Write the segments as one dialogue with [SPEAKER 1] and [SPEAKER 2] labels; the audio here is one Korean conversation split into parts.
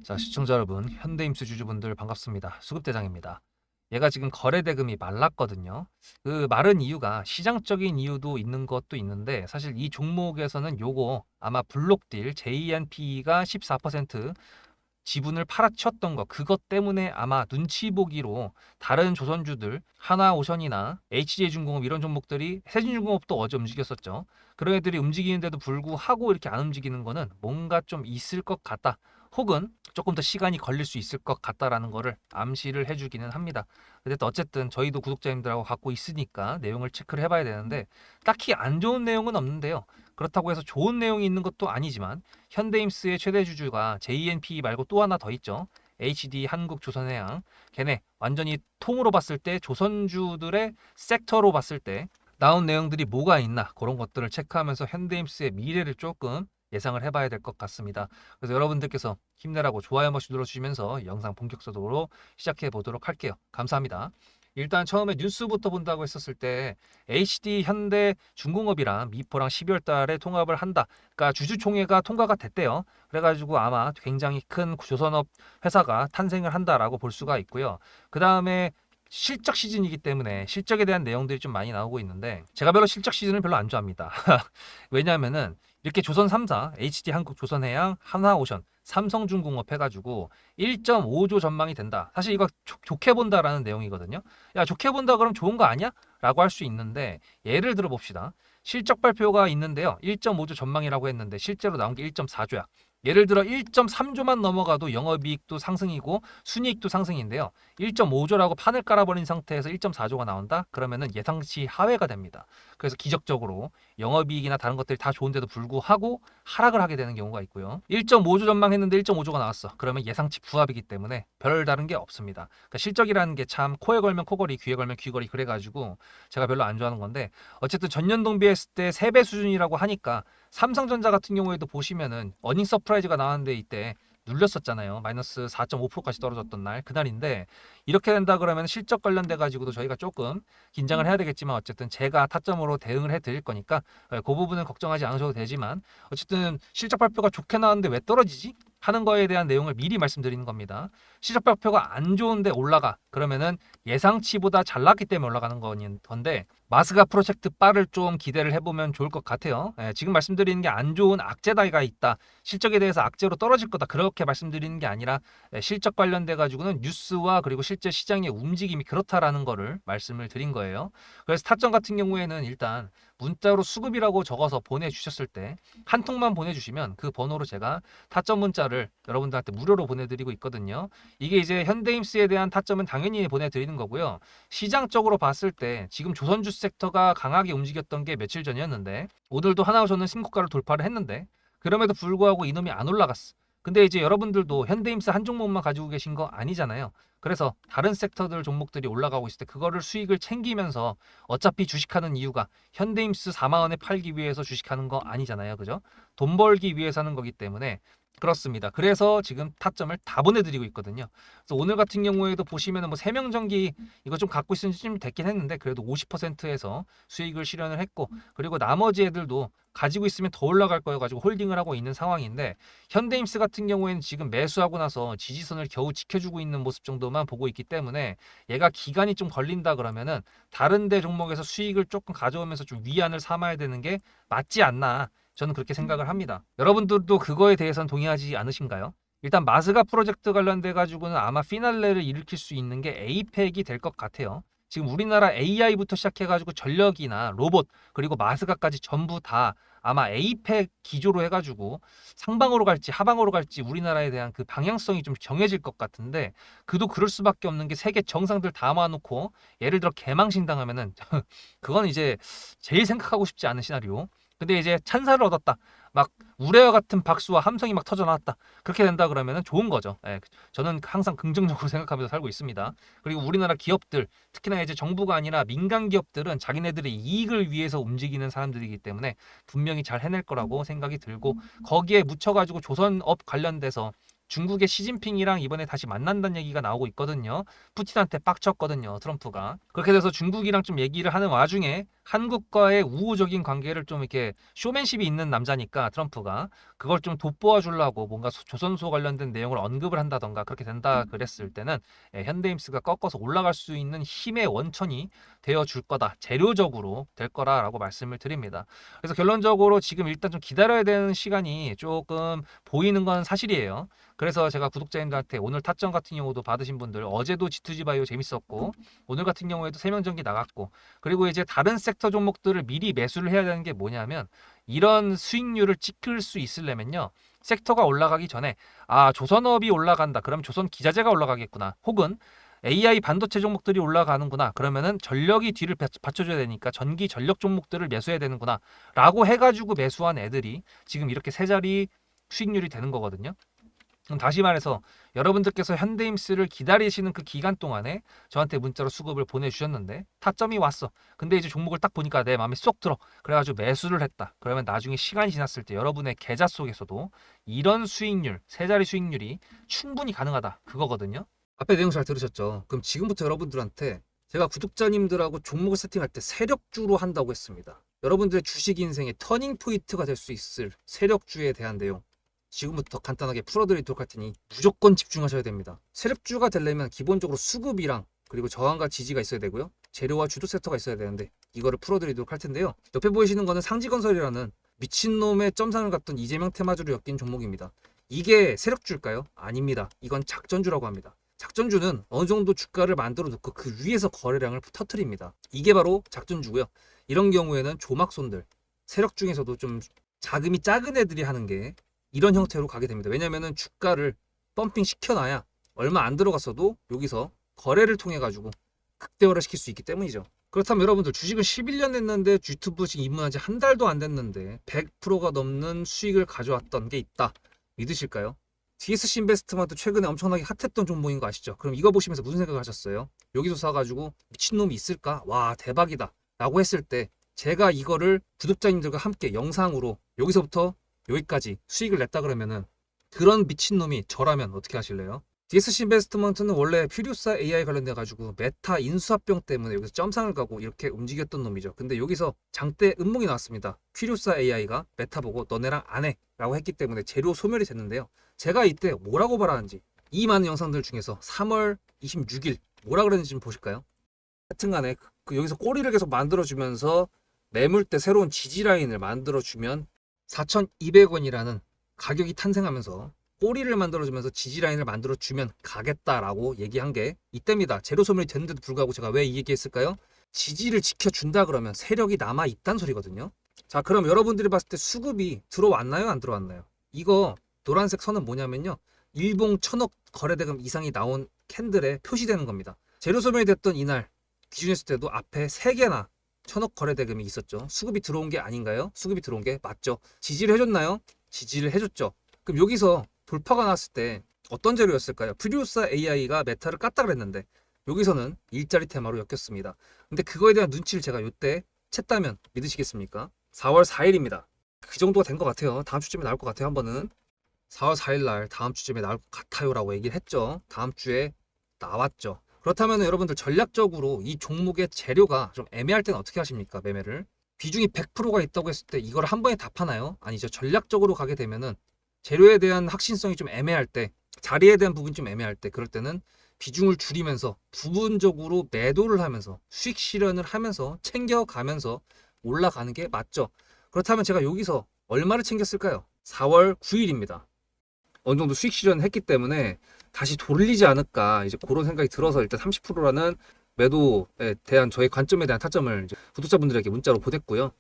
[SPEAKER 1] 자, 시청자 여러분, 현대임수 주주분들 반갑습니다. 수급대장입니다. 얘가 지금 거래대금이 말랐거든요. 그 마른 이유가 시장적인 이유도 있는 것도 있는데 사실 이 종목에서는 요거 아마 블록딜 JNP가 14% 지분을 팔아치웠던 거 그것 때문에 아마 눈치 보기로 다른 조선주들 하나오션이나 HJ중공업 이런 종목들이 세진중공업도 어제 움직였었죠. 그런 애들이 움직이는데도 불구하고 이렇게 안 움직이는 거는 뭔가 좀 있을 것 같다. 혹은 조금 더 시간이 걸릴 수 있을 것 같다라는 거를 암시를 해주기는 합니다. 근데 또 어쨌든 저희도 구독자님들하고 갖고 있으니까 내용을 체크를 해봐야 되는데 딱히 안 좋은 내용은 없는데요. 그렇다고 해서 좋은 내용이 있는 것도 아니지만 현대임스의 최대 주주가 JNP 말고 또 하나 더 있죠. HD 한국조선해양. 걔네 완전히 통으로 봤을 때 조선주들의 섹터로 봤을 때 나온 내용들이 뭐가 있나 그런 것들을 체크하면서 현대임스의 미래를 조금 예상을 해봐야 될 것 같습니다. 그래서 여러분들께서 힘내라고 좋아요 한 번씩 눌러주시면서 영상 본격적으로 시작해 보도록 할게요. 감사합니다. 일단 처음에 뉴스부터 본다고 했었을 때 HD 현대 중공업이랑 미포랑 12월 달에 통합을 한다. 그러니까 주주총회가 통과가 됐대요. 그래가지고 아마 굉장히 큰 조선업 회사가 탄생을 한다라고 볼 수가 있고요. 그 다음에 실적 시즌이기 때문에 실적에 대한 내용들이 좀 많이 나오고 있는데 제가 별로 실적 시즌을 별로 안 좋아합니다. 왜냐하면은 이렇게 조선 3사, HD 한국조선해양, 하나오션, 삼성중공업 해가지고 1.5조 전망이 된다. 사실 이거 좋게 본다라는 내용이거든요. 야, 좋게 본다 그럼 좋은 거 아니야? 라고 할 수 있는데 예를 들어 봅시다. 실적 발표가 있는데요. 1.5조 전망이라고 했는데 실제로 나온 게 1.4조야. 예를 들어 1.3조만 넘어가도 영업이익도 상승이고 순이익도 상승인데요. 1.5조라고 판을 깔아버린 상태에서 1.4조가 나온다? 그러면은 예상치 하회가 됩니다. 그래서 기적적으로 영업이익이나 다른 것들이 다 좋은데도 불구하고 하락을 하게 되는 경우가 있고요. 1.5조 전망했는데 1.5조가 나왔어. 그러면 예상치 부합이기 때문에 별 다른 게 없습니다. 그러니까 실적이라는 게 참 코에 걸면 코걸이, 귀에 걸면 귀걸이 그래가지고 제가 별로 안 좋아하는 건데 어쨌든 전년 동비했을 때 3배 수준이라고 하니까 삼성전자 같은 경우에도 보시면은 어닝 서프라이즈가 나왔는데 이때 눌렸었잖아요. 마이너스 4.5%까지 떨어졌던 날 그날인데 이렇게 된다 그러면 실적 관련돼 가지고도 저희가 조금 긴장을 해야 되겠지만 어쨌든 제가 타점으로 대응을 해 드릴 거니까 그 부분은 걱정하지 않으셔도 되지만 어쨌든 실적 발표가 좋게 나왔는데 왜 떨어지지? 하는 거에 대한 내용을 미리 말씀드리는 겁니다. 실적 발표가 안 좋은데 올라가 그러면은 예상치보다 잘 났기 때문에 올라가는 건데 마스가 프로젝트 바를 좀 기대를 해보면 좋을 것 같아요. 지금 말씀드리는 게 안 좋은 악재다가 있다. 실적에 대해서 악재로 떨어질 거다. 그렇게 말씀드리는 게 아니라 실적 관련돼 가지고는 뉴스와 그리고 실제 시장의 움직임이 그렇다라는 거를 말씀을 드린 거예요. 그래서 타점 같은 경우에는 일단 문자로 수급이라고 적어서 보내주셨을 때 한 통만 보내주시면 그 번호로 제가 타점 문자를 여러분들한테 무료로 보내드리고 있거든요. 이게 이제 현대임스에 대한 타점은 당연히 보내드리는 거고요. 시장적으로 봤을 때 지금 조선주 섹터가 강하게 움직였던 게 며칠 전이었는데 오늘도 하나오션은 신고가를 돌파를 했는데 그럼에도 불구하고 이놈이 안 올라갔어. 근데 이제 여러분들도 현대임스 한 종목만 가지고 계신 거 아니잖아요. 그래서 다른 섹터들 종목들이 올라가고 있을 때 그거를 수익을 챙기면서 어차피 주식하는 이유가 현대임스 4만 원에 팔기 위해서 주식하는 거 아니잖아요. 그죠? 돈 벌기 위해서 하는 거기 때문에 그렇습니다. 그래서 지금 타점을 다 보내드리고 있거든요. 그래서 오늘 같은 경우에도 보시면은 뭐 세명전기 이거 좀 갖고 있은 지 좀 됐긴 했는데 그래도 50%에서 수익을 실현을 했고 그리고 나머지 애들도 가지고 있으면 더 올라갈 거여 가지고 홀딩을 하고 있는 상황인데 현대임스 같은 경우에는 지금 매수하고 나서 지지선을 겨우 지켜주고 있는 모습 정도만 보고 있기 때문에 얘가 기간이 좀 걸린다 그러면은 다른 데 종목에서 수익을 조금 가져오면서 좀 위안을 삼아야 되는 게 맞지 않나 저는 그렇게 생각을 합니다. 여러분들도 그거에 대해서는 동의하지 않으신가요? 일단 마스가 프로젝트 관련돼 가지고는 아마 피날레를 일으킬 수 있는 게 에이펙이 될 것 같아요. 지금 우리나라 AI부터 시작해가지고 전력이나 로봇 그리고 마스가까지 전부 다 아마 에이펙 기조로 해가지고 상방으로 갈지 하방으로 갈지 우리나라에 대한 그 방향성이 좀 정해질 것 같은데 그도 그럴 수밖에 없는 게 세계 정상들 다 모아놓고 예를 들어 개망신 당하면은 그건 이제 제일 생각하고 싶지 않은 시나리오. 근데 이제 찬사를 얻었다. 막 우레와 같은 박수와 함성이 막 터져 나왔다. 그렇게 된다 그러면은 좋은 거죠. 저는 항상 긍정적으로 생각하면서 살고 있습니다. 그리고 우리나라 기업들, 특히나 이제 정부가 아니라 민간 기업들은 자기네들의 이익을 위해서 움직이는 사람들이기 때문에 분명히 잘 해낼 거라고 생각이 들고 거기에 묻혀가지고 조선업 관련돼서 중국의 시진핑이랑 이번에 다시 만난다는 얘기가 나오고 있거든요. 푸틴한테 빡쳤거든요, 트럼프가. 그렇게 돼서 중국이랑 좀 얘기를 하는 와중에 한국과의 우호적인 관계를 좀 이렇게 쇼맨십이 있는 남자니까 트럼프가 그걸 좀 돋보아 주려고 뭔가 조선소 관련된 내용을 언급을 한다던가 그렇게 된다 그랬을 때는 현대임스가 꺾어서 올라갈 수 있는 힘의 원천이 되어 줄 거다. 재료적으로 될 거라라고 말씀을 드립니다. 그래서 결론적으로 지금 일단 좀 기다려야 되는 시간이 조금 보이는 건 사실이에요. 그래서 제가 구독자님들한테 오늘 타점 같은 경우도 받으신 분들 어제도 G2G 바이오 재밌었고 오늘 같은 경우에도 세명전기 나갔고 그리고 이제 다른 섹터 종목들을 미리 매수를 해야 되는 게 뭐냐면 이런 수익률을 찍을 수 있으려면요. 섹터가 올라가기 전에 아 조선업이 올라간다. 그럼 조선 기자재가 올라가겠구나. 혹은 AI 반도체 종목들이 올라가는구나. 그러면은 전력이 뒤를 받쳐줘야 되니까 전기 전력 종목들을 매수해야 되는구나. 라고 해가지고 매수한 애들이 지금 이렇게 세 자리 수익률이 되는 거거든요. 그럼 다시 말해서 여러분들께서 현대임스를 기다리시는 그 기간 동안에 저한테 문자로 수급을 보내주셨는데 타점이 왔어. 근데 이제 종목을 딱 보니까 내 마음에 쏙 들어. 그래가지고 매수를 했다. 그러면 나중에 시간이 지났을 때 여러분의 계좌 속에서도 이런 수익률, 세 자리 수익률이 충분히 가능하다. 그거거든요. 앞에 내용 잘 들으셨죠? 그럼 지금부터 여러분들한테 제가 구독자님들하고 종목을 세팅할 때 세력주로 한다고 했습니다. 여러분들의 주식 인생의 터닝 포인트가 될 수 있을 세력주에 대한 내용 지금부터 간단하게 풀어드리도록 할 테니 무조건 집중하셔야 됩니다. 세력주가 되려면 기본적으로 수급이랑 그리고 저항과 지지가 있어야 되고요. 재료와 주도 섹터가 있어야 되는데 이거를 풀어드리도록 할 텐데요. 옆에 보이시는 거는 상지건설이라는 미친놈의 점상을 갖던 이재명 테마주로 엮인 종목입니다. 이게 세력주일까요? 아닙니다. 이건 작전주라고 합니다. 작전주는 어느 정도 주가를 만들어 놓고 그 위에서 거래량을 터트립니다. 이게 바로 작전주고요. 이런 경우에는 조막손들, 세력 중에서도 좀 자금이 작은 애들이 하는 게 이런 형태로 가게 됩니다. 왜냐면은 주가를 펌핑 시켜놔야 얼마 안 들어갔어도 여기서 거래를 통해 가지고 극대화를 시킬 수 있기 때문이죠. 그렇다면 여러분들 주식을 11년 했는데 유튜브 지금 입문한 지 한 달도 안 됐는데 100%가 넘는 수익을 가져왔던 게 있다. 믿으실까요? DSC 인베스트먼트 최근에 엄청나게 핫했던 종목인 거 아시죠? 그럼 이거 보시면서 무슨 생각을 하셨어요? 여기서 사가지고 미친놈이 있을까? 와 대박이다 라고 했을 때 제가 이거를 구독자님들과 함께 영상으로 여기서부터 여기까지 수익을 냈다 그러면은 그런 미친놈이 저라면 어떻게 하실래요? DSC 인베스트먼트는 원래 퓨리오사 AI 관련돼 가지고 메타 인수합병 때문에 여기서 점상을 가고 이렇게 움직였던 놈이죠. 근데 여기서 장대 음목이 나왔습니다. 퓨리오사 AI가 메타 보고 너네랑 안 해 라고 했기 때문에 재료 소멸이 됐는데요. 제가 이때 뭐라고 말하는지 이 많은 영상들 중에서 3월 26일 뭐라 그랬는지 좀 보실까요? 하여튼간에 여기서 꼬리를 계속 만들어주면서 매물대 새로운 지지라인을 만들어주면 4,200원이라는 가격이 탄생하면서 꼬리를 만들어주면서 지지라인을 만들어주면 가겠다라고 얘기한 게 이때입니다. 재료 소멸이 됐는데도 불구하고 제가 왜 이 얘기했을까요? 지지를 지켜준다 그러면 세력이 남아있단 소리거든요. 자 그럼 여러분들이 봤을 때 수급이 들어왔나요? 안 들어왔나요? 이거 노란색 선은 뭐냐면요. 일봉 1,000억 거래대금 이상이 나온 캔들에 표시되는 겁니다. 재료 소멸이 됐던 이날 기준했을 때도 앞에 3개나 1,000억 거래대금이 있었죠. 수급이 들어온 게 아닌가요? 수급이 들어온 게 맞죠. 지지를 해줬나요? 지지를 해줬죠. 그럼 여기서 돌파가 났을 때 어떤 재료였을까요? 퓨리오사 AI가 메타를 깠다 그랬는데 여기서는 일자리 테마로 엮였습니다. 근데 그거에 대한 눈치를 제가 이때 챘다면 믿으시겠습니까? 4월 4일입니다. 그 정도가 된 것 같아요. 다음 주쯤에 나올 것 같아요. 한 번은 4월 4일 날 다음 주쯤에 나올 것 같아요 라고 얘기를 했죠. 다음 주에 나왔죠. 그렇다면 여러분들 전략적으로 이 종목의 재료가 좀 애매할 때는 어떻게 하십니까? 매매를 비중이 100%가 있다고 했을 때 이걸 한 번에 다 파나요? 아니죠. 전략적으로 가게 되면은 재료에 대한 확신성이 좀 애매할 때, 자리에 대한 부분이 좀 애매할 때, 그럴 때는 비중을 줄이면서 부분적으로 매도를 하면서 수익 실현을 하면서 챙겨가면서 올라가는 게 맞죠. 그렇다면 제가 여기서 얼마를 챙겼을까요? 4월 9일입니다. 어느 정도 수익 실현을 했기 때문에 다시 돌리지 않을까 이제 그런 생각이 들어서 일단 30%라는 매도에 대한 저의 관점에 대한 타점을 이제 구독자분들에게 문자로 보냈고요.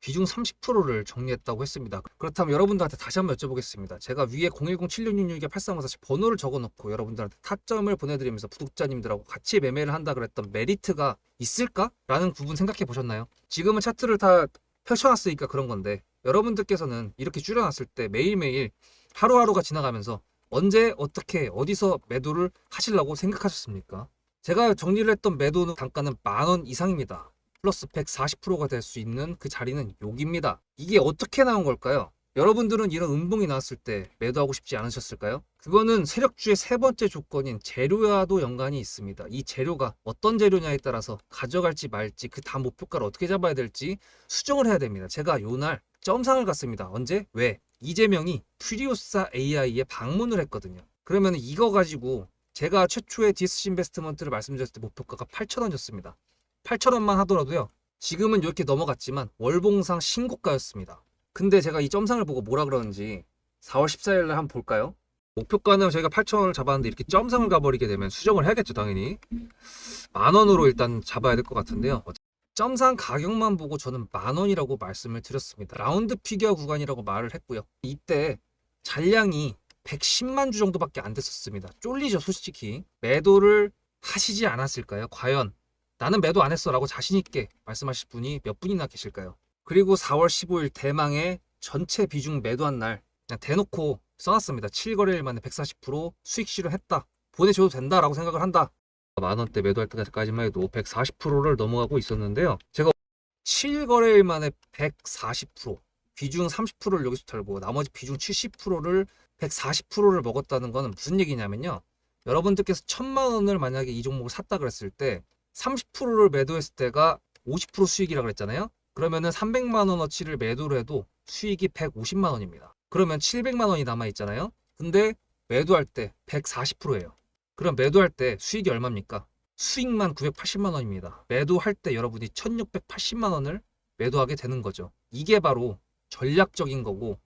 [SPEAKER 1] 비중 30%를 정리했다고 했습니다. 그렇다면 여러분들한테 다시 한번 여쭤보겠습니다. 제가 위에 010-7666-8354 번호를 적어놓고 여러분들한테 타점을 보내드리면서 구독자님들하고 같이 매매를 한다 그랬던 메리트가 있을까? 라는 부분 생각해 보셨나요? 지금은 차트를 다 펼쳐놨으니까 그런 건데 여러분들께서는 이렇게 줄여놨을 때 매일매일 하루하루가 지나가면서 언제 어떻게 어디서 매도를 하시려고 생각하셨습니까? 제가 정리를 했던 매도 단가는 10,000원 이상입니다. 플러스 140%가 될 수 있는 그 자리는 여기입니다. 이게 어떻게 나온 걸까요? 여러분들은 이런 음봉이 나왔을 때 매도하고 싶지 않으셨을까요? 그거는 세력주의 세 번째 조건인 재료와도 연관이 있습니다. 이 재료가 어떤 재료냐에 따라서 가져갈지 말지 그 다음 목표가를 어떻게 잡아야 될지 수정을 해야 됩니다. 제가 요날 점상을 갔습니다. 언제? 왜? 이재명이 프리오사 AI에 방문을 했거든요. 그러면 이거 가지고 제가 최초의 디스시 인베스트먼트를 말씀드렸을 때 목표가가 8,000원이었습니다. 8,000원만 하더라도요. 지금은 이렇게 넘어갔지만 월봉상 신고가였습니다. 근데 제가 이 점상을 보고 뭐라 그러는지 4월 14일 날 한번 볼까요? 목표가는 저희가 8,000원을 잡았는데 이렇게 점상을 가버리게 되면 수정을 해야겠죠, 당연히. 10,000원으로 일단 잡아야 될 것 같은데요. 점상 가격만 보고 저는 10,000원이라고 말씀을 드렸습니다. 라운드 피겨 구간이라고 말을 했고요. 이때 잔량이 110만 주 정도밖에 안 됐었습니다. 쫄리죠, 솔직히. 매도를 하시지 않았을까요? 과연 나는 매도 안 했어 라고 자신있게 말씀하실 분이 몇 분이나 계실까요? 그리고 4월 15일 대망의 전체 비중 매도한 날 그냥 대놓고 써놨습니다. 7거래일 만에 140% 수익 실현했다. 보내줘도 된다라고 생각을 한다. 만원대 매도할 때까지만 해도 140%를 넘어가고 있었는데요. 제가 7거래일 만에 140% 비중 30%를 여기서 털고 나머지 비중 70%를 140%를 먹었다는 거는 무슨 얘기냐면요. 여러분들께서 1,000만 원을 만약에 이 종목을 샀다 그랬을 때 30%를 매도했을 때가 50% 수익이라고 그랬잖아요. 그러면은 300만 원어치를 매도를 해도 수익이 150만 원입니다. 그러면 700만 원이 남아 있잖아요. 근데 매도할 때 140%예요. 그럼 매도할 때 수익이 얼마입니까? 수익만 980만 원입니다. 매도할 때 여러분이 1680만 원을 매도하게 되는 거죠. 이게 바로 전략적인 거고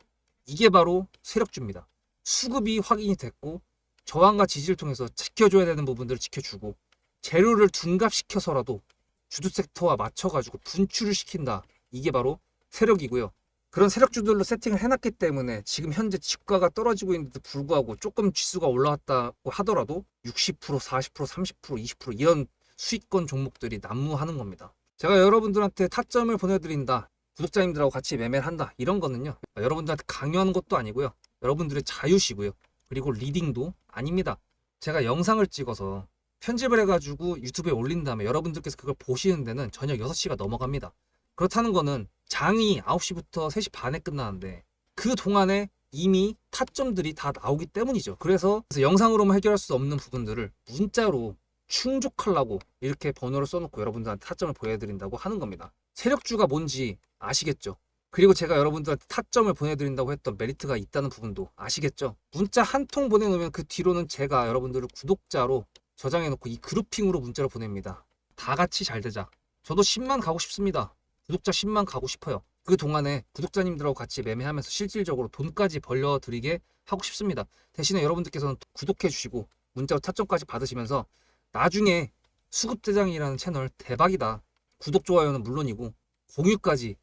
[SPEAKER 1] 이게 바로 세력주입니다. 수급이 확인이 됐고 저항과 지지를 통해서 지켜줘야 되는 부분들을 지켜주고 재료를 둔갑시켜서라도 주도 섹터와 맞춰가지고 분출을 시킨다. 이게 바로 세력이고요. 그런 세력주들로 세팅을 해놨기 때문에 지금 현재 주가가 떨어지고 있는데도 불구하고 조금 지수가 올라왔다고 하더라도 60%, 40%, 30%, 20% 이런 수익권 종목들이 난무하는 겁니다. 제가 여러분들한테 타점을 보내드린다. 구독자님들하고 같이 매매를 한다. 이런 거는요. 여러분들한테 강요하는 것도 아니고요. 여러분들의 자유시고요. 그리고 리딩도 아닙니다. 제가 영상을 찍어서 편집을 해가지고 유튜브에 올린 다음에 여러분들께서 그걸 보시는 데는 저녁 6시가 넘어갑니다. 그렇다는 거는 장이 9시부터 3시 반에 끝나는데 그 동안에 이미 타점들이 다 나오기 때문이죠. 그래서 영상으로만 해결할 수 없는 부분들을 문자로 충족하려고 이렇게 번호를 써놓고 여러분들한테 타점을 보여드린다고 하는 겁니다. 세력주가 뭔지 아시겠죠? 그리고 제가 여러분들한테 타점을 보내드린다고 했던 메리트가 있다는 부분도 아시겠죠? 문자 한 통 보내놓으면 그 뒤로는 제가 여러분들을 구독자로 저장해놓고 이 그룹핑으로 문자를 보냅니다. 다 같이 잘 되자. 저도 10만 가고 싶습니다. 구독자 10만 가고 싶어요. 그 동안에 구독자님들하고 같이 매매하면서 실질적으로 돈까지 벌려드리게 하고 싶습니다. 대신에 여러분들께서는 구독해 주시고 문자로 타점까지 받으시면서 나중에 수급대장이라는 채널 대박이다. 구독, 좋아요는 물론이고 공유까지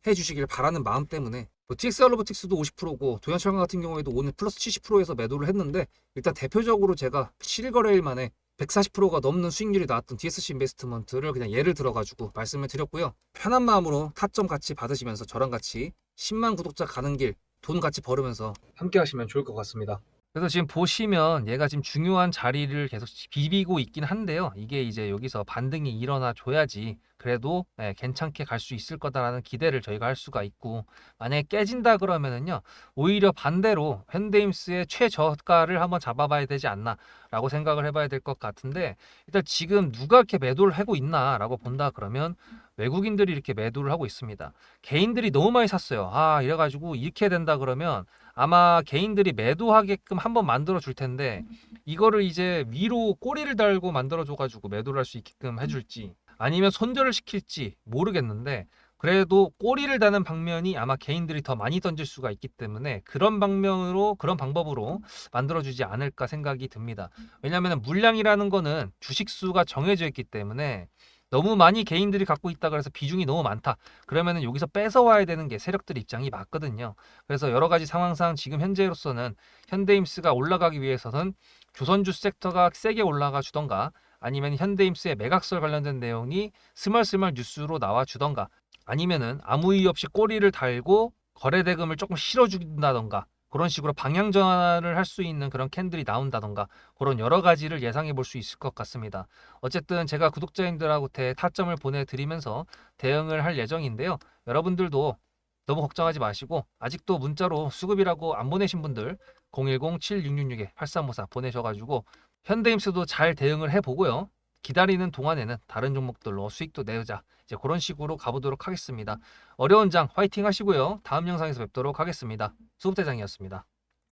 [SPEAKER 1] 해주시길 바라는 마음 때문에 TXR 로보틱스도 50%고 도연철강 같은 경우에도 오늘 플러스 70%에서 매도를 했는데 일단 대표적으로 제가 7거래일 만에 140%가 넘는 수익률이 나왔던 DSC 인베스트먼트를 그냥 예를 들어가지고 말씀을 드렸고요. 편한 마음으로 타점 같이 받으시면서 저랑 같이 10만 구독자 가는 길 돈 같이 벌으면서 함께 하시면 좋을 것 같습니다. 그래서 지금 보시면 얘가 지금 중요한 자리를 계속 비비고 있긴 한데요. 이게 이제 여기서 반등이 일어나 줘야지 그래도 괜찮게 갈 수 있을 거다라는 기대를 저희가 할 수가 있고 만약에 깨진다 그러면은요 오히려 반대로 현대임스의 최저가를 한번 잡아봐야 되지 않나 라고 생각을 해봐야 될 것 같은데 일단 지금 누가 이렇게 매도를 하고 있나 라고 본다 그러면 외국인들이 이렇게 매도를 하고 있습니다. 개인들이 너무 많이 샀어요. 이래가지고 이렇게 된다 그러면 아마 개인들이 매도하게끔 한번 만들어 줄 텐데 이거를 이제 위로 꼬리를 달고 만들어 줘가지고 매도를 할 수 있게끔 해줄지 아니면 손절을 시킬지 모르겠는데 그래도 꼬리를 다는 방면이 아마 개인들이 더 많이 던질 수가 있기 때문에 그런 방면으로 그런 방법으로 만들어주지 않을까 생각이 듭니다. 왜냐하면 물량이라는 거는 주식수가 정해져 있기 때문에 너무 많이 개인들이 갖고 있다 그래서 비중이 너무 많다 그러면은 여기서 뺏어와야 되는 게 세력들 입장이 맞거든요. 그래서 여러 가지 상황상 지금 현재로서는 현대임스가 올라가기 위해서는 조선주 섹터가 세게 올라가 주던가 아니면 현대임스의 매각설 관련된 내용이 스멀스멀 뉴스로 나와 주던가 아니면은 아무 이유 없이 꼬리를 달고 거래대금을 조금 실어준다던가 그런 식으로 방향 전환을 할 수 있는 그런 캔들이 나온다던가 그런 여러 가지를 예상해 볼 수 있을 것 같습니다. 어쨌든 제가 구독자님들하고 타점을 보내드리면서 대응을 할 예정인데요. 여러분들도 너무 걱정하지 마시고 아직도 문자로 수급이라고 안 보내신 분들 010-7666-8354 보내셔가지고 현대임수도 잘 대응을 해보고요. 기다리는 동안에는 다른 종목들로 수익도 내자. 이제 그런 식으로 가보도록 하겠습니다. 어려운 장 화이팅 하시고요. 다음 영상에서 뵙도록 하겠습니다. 수급대장이었습니다.